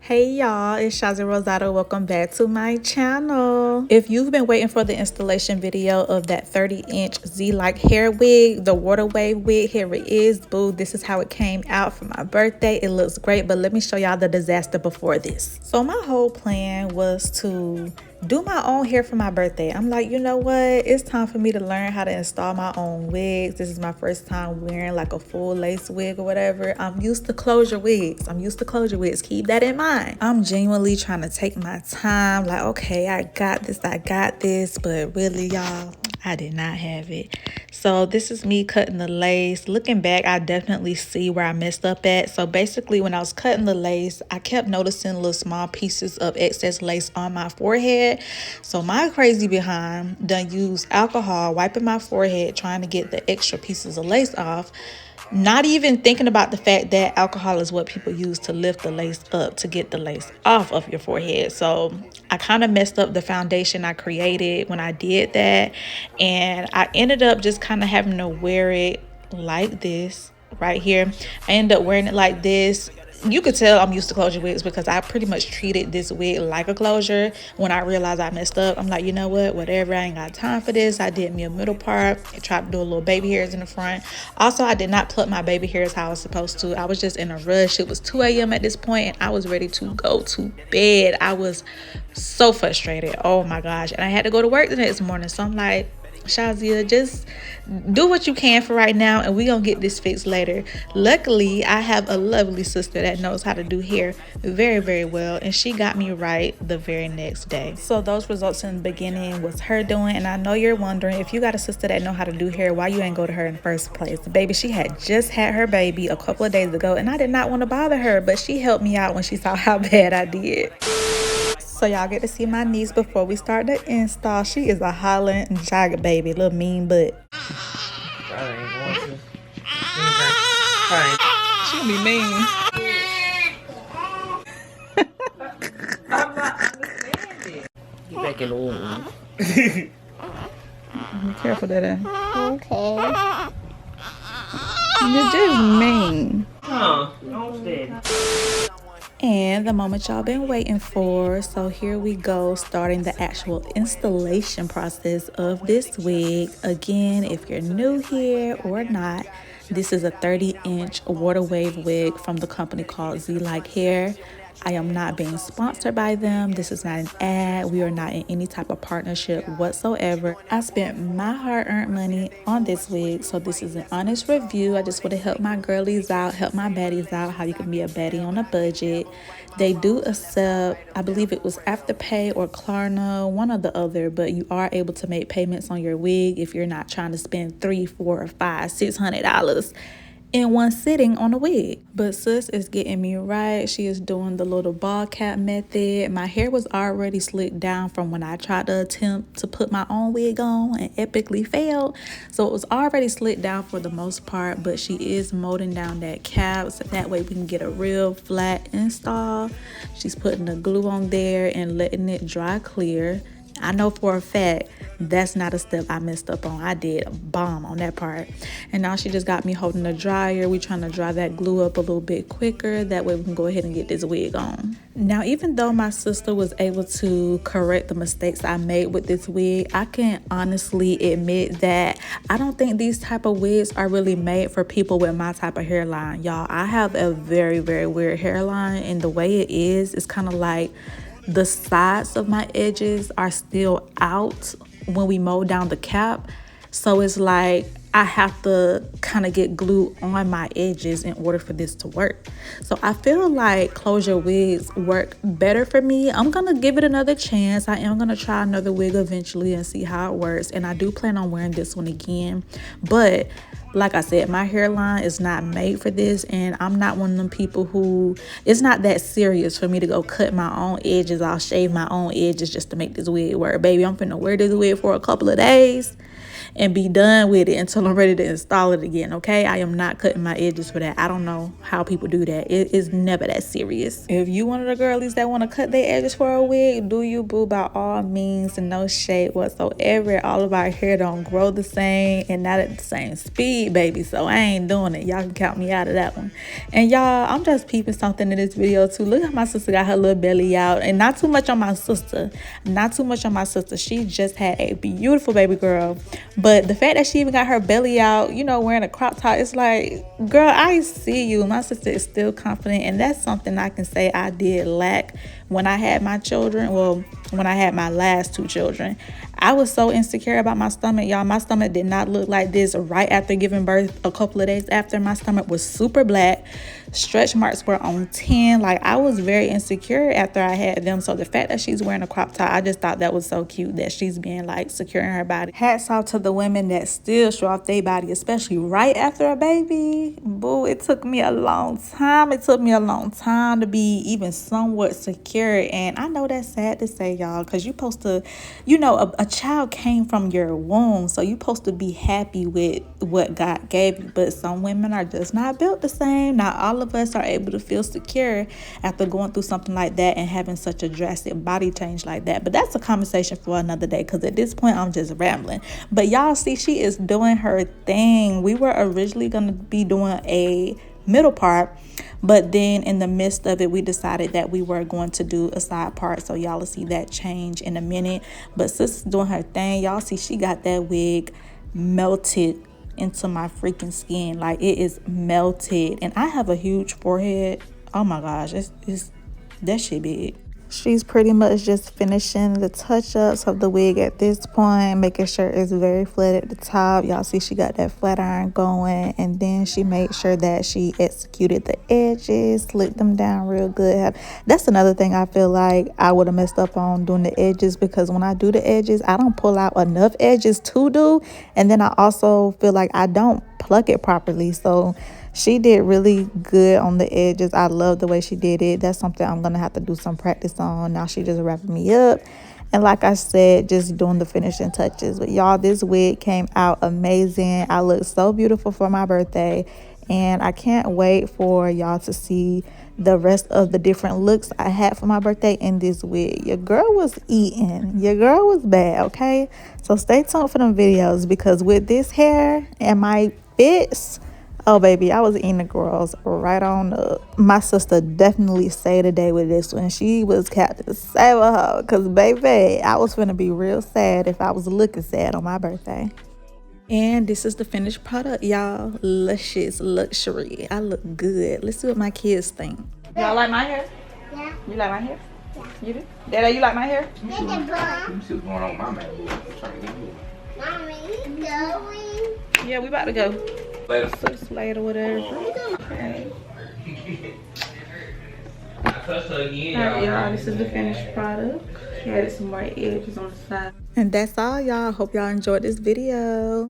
Hey y'all, it's Shazi Rosado. Welcome back to my channel. If you've been waiting for the installation video of that 30-inch Z-like hair wig, the water wave wig, here it is. Boo, this is how it came out for my birthday. It looks great, but let me show y'all the disaster before this. So my whole plan was to do my own hair for my birthday. I'm like, you know what? It's time for me to learn how to install my own wigs. This is my first time wearing like a full lace wig or whatever. I'm used to closure wigs. Keep that in mind. I'm genuinely trying to take my time. Like, okay, I got this. But really, y'all, I did not have it. So this is me cutting the lace. Looking back, I definitely see where I messed up at. So basically, when I was cutting the lace, I kept noticing little small pieces of excess lace on my forehead. So my crazy behind done used alcohol, wiping my forehead, trying to get the extra pieces of lace off. Not even thinking about the fact that alcohol is what people use to lift the lace up to get the lace off of your forehead. So I kind of messed up the foundation I created when I did that. And I ended up just kind of having to wear it like this right here. I ended up wearing it like this. You could tell I'm used to closure wigs because I pretty much treated this wig like a closure. When I realized I messed up, I'm like, you know what, whatever, I ain't got time for this. I did me a middle part. I tried to do a little baby hairs in the front. Also, I did not pluck my baby hairs how I was supposed to. I was just in a rush. It was 2 a.m. at this point and I was ready to go to bed. I was so frustrated. Oh my gosh. And I had to go to work the next morning. So I'm like, Shazia, just do what you can for right now and we gonna get this fixed later. Luckily, I have a lovely sister that knows how to do hair very, very well, and she got me right the very next day. So those results in the beginning was her doing, and I know you're wondering, if you got a sister that know how to do hair, why you ain't go to her in the first place? Baby, she had just had her baby a couple of days ago and I did not want to bother her, but she helped me out when she saw how bad I did. So y'all get to see my niece before we start the install. She is a hollering jagger baby, little mean butt. She gonna be mean. Get back in the room. Be careful, Dada. Okay. You're just mean. Huh? Don't stand. And the moment y'all been waiting for, so here we go, starting the actual installation process of this wig. Again, if you're new here or not, this is a 30-inch water wave wig from the company called Z-like Hair. I am not being sponsored by them. This is not an ad. We are not in any type of partnership whatsoever. I spent my hard-earned money on this wig, so this is an honest review. I just want to help my girlies out, help my baddies out, how you can be a baddie on a budget. They do accept, I believe it was Afterpay or Klarna, one or the other, but you are able to make payments on your wig if you're not trying to spend $300, $400, $500, $600 in one sitting on a wig. But sis is getting me right. She is doing the little ball cap method. My hair was already slicked down from when I tried to attempt to put my own wig on and epically failed. So it was already slicked down for the most part, but she is molding down that cap so that way we can get a real flat install. She's putting the glue on there and letting it dry clear. I know for a fact that's not a step I messed up on. I did a bomb on that part. And now she just got me holding the dryer. We're trying to dry that glue up a little bit quicker. That way we can go ahead and get this wig on. Now, even though my sister was able to correct the mistakes I made with this wig, I can honestly admit that I don't think these type of wigs are really made for people with my type of hairline. Y'all, I have a very, very weird hairline, and the way it is, it's kind of like the sides of my edges are still out when we mold down the cap. So it's like I have to kind of get glue on my edges in order for this to work. So I feel like closure wigs work better for me. I'm gonna give it another chance. I am gonna try another wig eventually and see how it works. And I do plan on wearing this one again. But like I said, my hairline is not made for this, and I'm not one of them people who, it's not that serious for me to go cut my own edges. I'll shave my own edges just to make this wig work. Baby, I'm finna wear this wig for a couple of days, and be done with it until I'm ready to install it again, okay? I am not cutting my edges for that. I don't know how people do that. It is never that serious. If you one of the girlies that want to cut their edges for a wig, do you, boo, by all means, and no shade whatsoever. All of our hair don't grow the same and not at the same speed, baby, so I ain't doing it. Y'all can count me out of that one. And y'all, I'm just peeping something in this video too. Look how my sister got her little belly out, and not too much on my sister. Not too much on my sister. She just had a beautiful baby girl, but the fact that she even got her belly out, you know, wearing a crop top, it's like, girl, I see you. My sister is still confident, and that's something I can say I did lack when I had my children. Well, when I had my last two children, I was so insecure about my stomach, y'all. My stomach did not look like this right after giving birth. A couple of days after, my stomach was super black. Stretch marks were on 10. Like, I was very insecure after I had them. So the fact that she's wearing a crop top, I just thought that was so cute, that she's being like secure in her body. Hats off to the women that still show off their body, especially right after a baby. Boo, it took me a long time. It took me a long time to be even somewhat secure. And I know that's sad to say, y'all, because you're supposed to, you know, a child came from your womb, so you're supposed to be happy with what God gave you. But some women are just not built the same. Not all of us are able to feel secure after going through something like that and having such a drastic body change like that. But that's a conversation for another day, because at this point I'm just rambling. But y'all see, she is doing her thing. We were originally going to be doing a middle part, but then in the midst of it, we decided that we were going to do a side part, so y'all will see that change in a minute. But sis is doing her thing. Y'all see, she got that wig melted into my freaking skin. Like, it is melted, and I have a huge forehead. Oh my gosh, it's that shit big. She's pretty much just finishing the touch-ups of the wig at this point, making sure it's very flat at the top. Y'all see she got that flat iron going, and then she made sure that she executed the edges, slicked them down real good. That's another thing I feel like I would have messed up on, doing the edges, because when I do the edges, I don't pull out enough edges to do, and then I also feel like I don't pluck it properly. So she did really good on the edges. I love the way she did it. That's something I'm gonna have to do some practice on. Now she just wrapping me up, and like I said, just doing the finishing touches. But y'all, this wig came out amazing. I look so beautiful for my birthday, and I can't wait for y'all to see the rest of the different looks I had for my birthday in this wig. Your girl was eating. Your girl was bad, okay? So stay tuned for them videos, because with this hair and my fits, oh baby, I was eating the girls right on up. My sister definitely saved the day with this one. She was Captain Save her, because baby, I was finna be real sad if I was looking sad on my birthday. And this is the finished product, y'all. Luscious luxury. I look good. Let's see what my kids think. Y'all like my hair? Yeah. You like my hair? Yeah. You do? Dada, you like my hair? Let me see what's going on with my man. I'm trying to get you. Mommy, going. Yeah, we about to go. Later. 6 later, whatever. Okay. I touched her again. Alright, y'all, this is the finished product. She added some more edges on the side. And that's all, y'all. Hope y'all enjoyed this video.